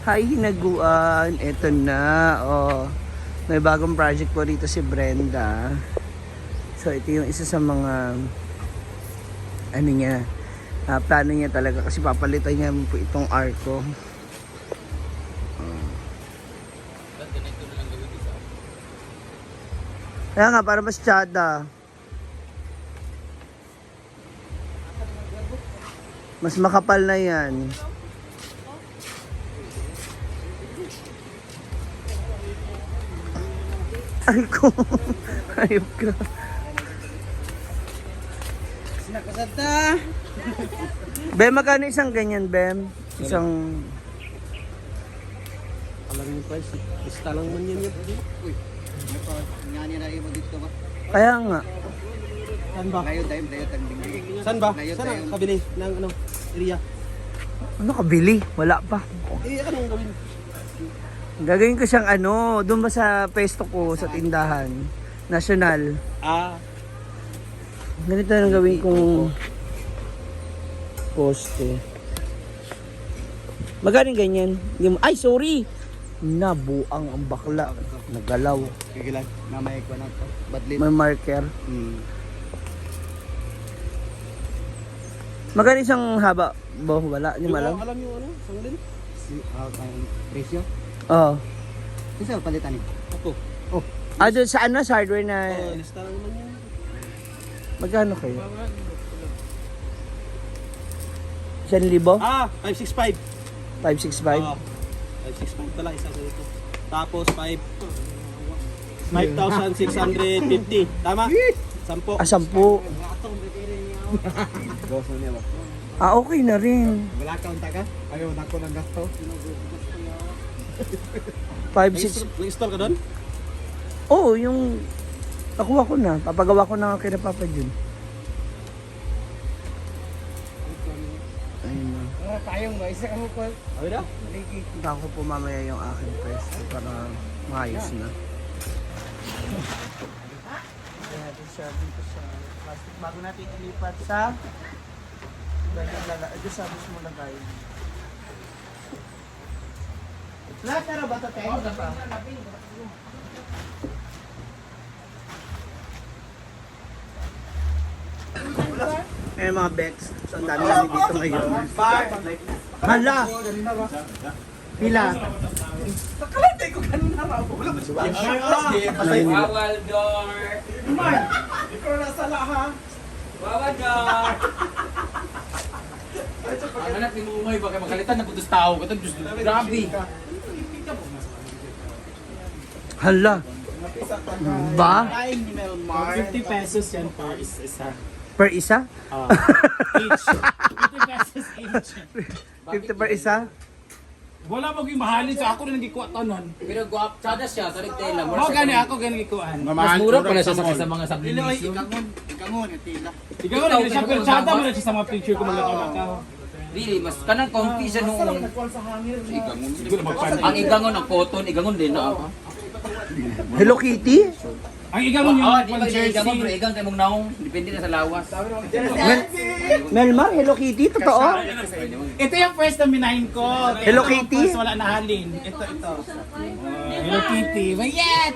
Hi hinaguan, eto na. Oh, may bagong project po dito si Brenda. So ito yung isa sa mga ano niya, plano niya talaga kasi papalitan niya po itong arko. Kaya nga para mas tsada. Mas makapal na yan. Ay ko. Ayop ka. Sinakasata. Bem, magkano isang ganyan, Bem? Isang... Alam niyo price, basta lang man yan yun. Uy, nga niya na mo dito ba? Kaya nga. Saan ba? Layo tayo tanding. Saan ba? Saan kabili ng ano, area? Ano kabili? Wala pa. Anong gawin? Gagawin ko siyang ano, doon ba sa pesto ko, sa tindahan. National. Ganito na gawin kong poste. Magaling ganyan. Ay, sorry! Nabuang ang bakla. Nagalaw. Kagilan, mamay ko na to. Badlit. May marker. Magaling siyang haba. Bo, wala. Hindi mo alam. Alam niyo ano? Sanglin? Ang presyo? Oo. Isa palitan niyo. Ako. Oh. Doon sa ano, sa hardware na... Lista lang naman yan. Magkano kayo? 1,000? 565. 565? 565 pala, isa sa ito. Tapos 5,650. Tama? 10. 10. Boss mo niya ba? Okay na rin. Wala ka unta ka? Ayaw, nako ng gasto. 5-6. Nag-install ka doon? Oo, yung... Nakuha ko na. Papagawa ko na kay Papa Jun. Ayun na. Tayong ba? Isa ka mo pa. Ano na? Punta ko po mamaya yung aking pwesto para maayos na. Kaya natin siya dito sa plastic. Bago natin ilipat sa... Diyos sa mo lagay. Lahat na ba ito tayo? Eh mga Bex, so ang dami namin dito ngayon. Hala! Pila? Kakalantay ko kanina ba? Wala ba siya? Bawal door! Ikaw nasa laha. Bawal door! Ang anak ni Mumay, baka makalitan na putos tao. Grabe! Hala! Ba? Ay, ni Melmar. 50 pesos yan per isa. Per isa? Each. 50 pesos each. 50 per isa? Wala mo yung mahalin sa ako na nagikuha tanon. Pero guwap, tsada siya, tarik tayo lang. Mo gani ako gani gikuan. Mas mura pala siya sa mga Iloy, subdivision. ikangon, tila. Ikaw na gani siya pero chata mo na siya sa mga picture ko mga ka. Really, mas kanang comfy siya noon. Hindi ko na magpan. Ang igangon ng cotton, igangon din na ako. Hello Kitty? Ang igamon yung Di pang ba igangon, pero jersey. igang tayo mong naong. Depende na sa lawas. Melmar, Hello Kitty? Totoo? Ito yung first na minahin ko. Hello Ito yung Kitty? First wala na halin. Ito. Hello Kitty. Mayet!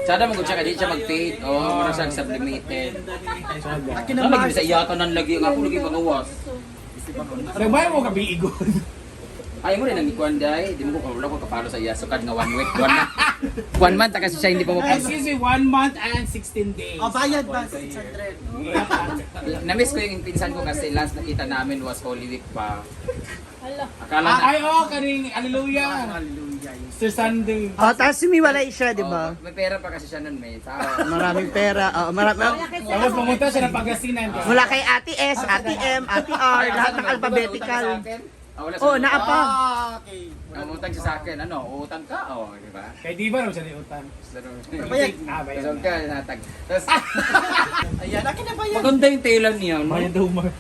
Tsada mo siya, hindi siya mag-fade. Oo, para siyang sublimated. Ano lagi sa iyato ng lagi, ang ako lagi magawas. Pero ba mo gabi igon? Ayaw mo rin ang ikuan dahi, di mo ko wala ko kapalo sa iya. Sukad nga 1 week, 1 month kasi siya hindi pa mo Excuse me, 1 month and 16 days. Bayad ba? 600. Na-miss ko yung pinsan ko kasi last nakita namin was Holy Week pa. Akala na, Ay, kaning hallelujah. Sir Sunday. Tapos sumiwalay siya, di ba? may pera pa kasi siya nun, may tao. Maraming pera. Tapos pumunta siya ng Pangasinan. Mula kay Ate S, Ate M, Ate R, lahat ng alphabetical. Wala Oh, naapa. Okay. Umutang siya sa akin, ano, utang ka, di ba? Kaya di ba naman siya niutang? Bayad. Bayad. Basog ka, natag. Tapos, Ayan, akin na ba yan? maganda yung tailor niya, no? Bayad daw, Mar.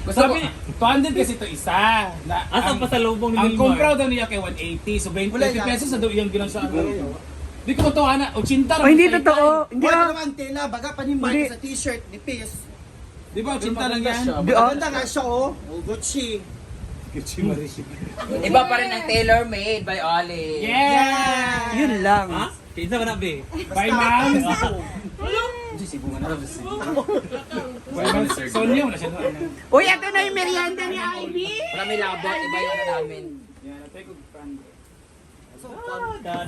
Gusto ko, Sabi, 200 kasi ito isa. Asa pa sa lubong ni Ang kumpraw daw niya kay 180. So 20 pesos na daw iyang ginang sa ano. Di ko totoo na, 80 Oh, hindi totoo. Hindi Wala ah. naman tela, baga pa ni Mark Hindi. sa t-shirt ni Pies. Di ba, 80 lang yan? Di ah. Maganda nga siya oh. Oh, Gucci. Iba pa rin ang tailor-made by Oli. Yeah! Yun lang. Kinsa ba na, be? Bye, ma'am! Bye, ma'am. Sonia, wala siya doon. Uy, ito na yung merienda ni Ivy! Wala may labot, iba yung ano namin. Yan, natay ko brand.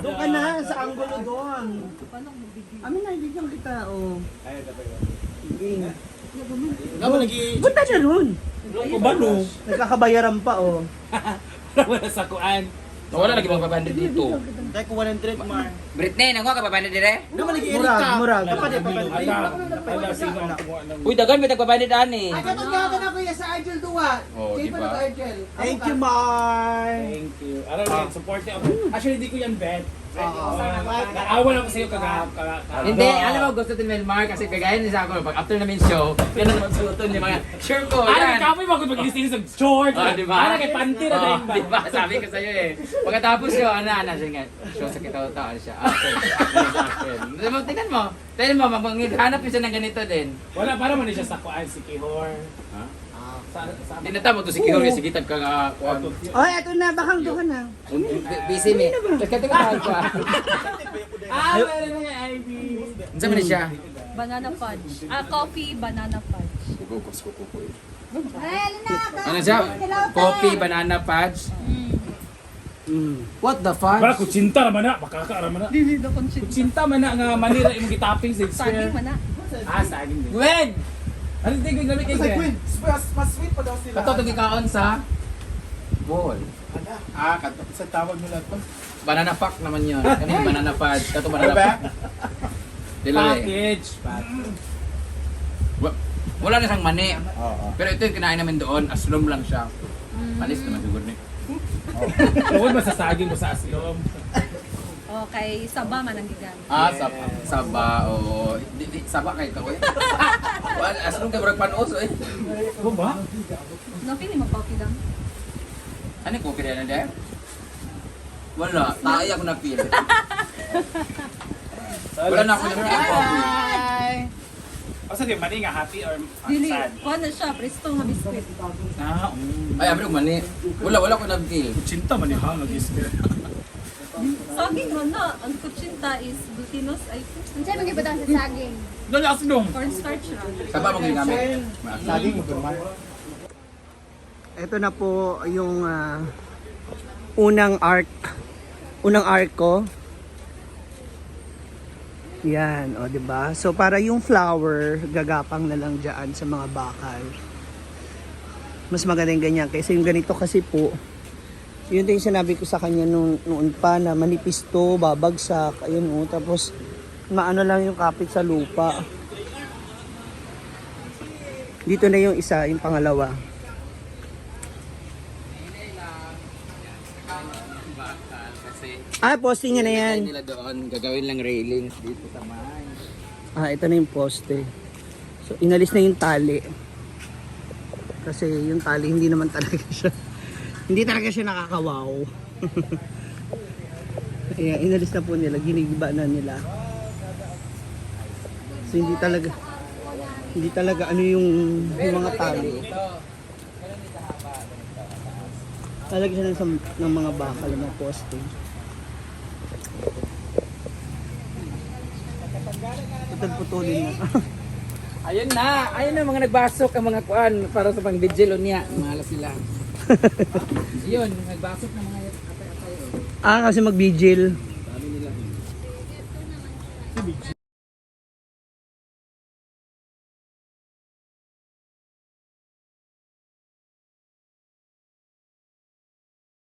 Doon ka na, sa anggulo doon. Amin na, ibigyan kita, oh. Ay, tapos. Punta na ron. Ano ba no? Nagkakabayaran pa, oh. Wala sa kuan. Wala lagi magpapandit dito. Dahil ko 100, Mar. Britney, nanguha ka papandit dire? Naman lagi Murag, murag. Ala, sino na kumuha ng... Uy, dagan may nagpapandit ani. Katunggagan ako yan sa Argel Duwa. Oh, di ba? Thank you, Mar. Thank you. Alam mo, support niya ako. Actually, di ko yan bet. Naawa lang ko sa'yo Hindi, alam mo, gusto din Melmar kasi kagaya niya sa ako, pag after namin show, yan ang magsuoton niya mga, sure ko, Ano, yan. kapoy mo kung mag-listing sa short. Oh, di ba? Ano, kay panty na Oh, tayo di ba? Sabi ko sa'yo eh. Pagkatapos yun, ano siya nga, show sa kitaw-taan siya. Tingnan mo, hanap niya siya ng ganito din. Wala, para mo na siya sa kuan, si Kihor. Ha? Sa Tinatamo to si Kihor, sige tag ka nga. Oh, ito na, bakang doon ka na. Busy me. Nagkatingahan ka. meron nga, Ivy. Saan mo na siya? Banana fudge. Coffee, banana fudge. Ano siya? Coffee, banana fudge. What the fudge? Para kutsinta naman na, makaka naman na. Dili do konsit. Kutsinta man na nga manira imong gitapping sa Saging square. man na. Saging din. When? Ano din ko gamit kay Gwen? Mas sweet pa daw sila. Kato tagikaon sa ball. Sa tawag nila to. Banana pack naman yun. Kanina banana fudge. Kato banana pack. Dila eh. Package. Wala na siyang mani. Pero ito yung kinain namin doon. Aslom lang siya. Palis naman siguro ni. Tungkol masasaging mo sa aslom. Okay, saba man ang gigan. Saba. Oo. Saba kayo ito eh. Well, aslom kayo barag panoso eh. Ano ba? No, pili mo coffee lang. Ano yung coffee na dyan? Wala. Tayo ako na feel. Wala na ako na feel coffee. Asa di mani nga happy or Dili, sad? kuha na siya, presto nga biskwit. Ay, abro mani. Wala ko na feel. Kutsinta man ha nag-isper. Saging man na. Ang kutsinta is glutinous, I think. Ang sa'yo mag-ibutang sa saging. Dali aslom. Cornstarch ra. Saba mo ginagamit. Saging mo, Mar. Ito na po yung unang arc ko. Yan, o, 'di ba? So para yung flower gagapang na lang diyan sa mga bakal. Mas maganda yung ganyan kasi yung ganito kasi po. Yun din yung sinabi ko sa kanya noon pa na manipis to, babagsak, ayun o. Tapos maano lang yung kapit sa lupa. Dito na yung isa, yung pangalawa. Posting niya na yan. Nila doon, gagawin lang railings dito sa may. Ito na yung poste. So, inalis na yung tali. Kasi yung tali, hindi naman talaga siya. Hindi talaga siya nakakawaw. Kaya inalis na po nila, ginigiba na nila. So, hindi talaga ano yung mga tali. Talaga siya ng mga bakal na poste. Putulin na. Ayun na mga nagbasok ang mga kuan para sa pang vigil niya. Mahala sila. Yun, nagbasok na mga atay-atay. Kasi mag-vigil. Sabi nila.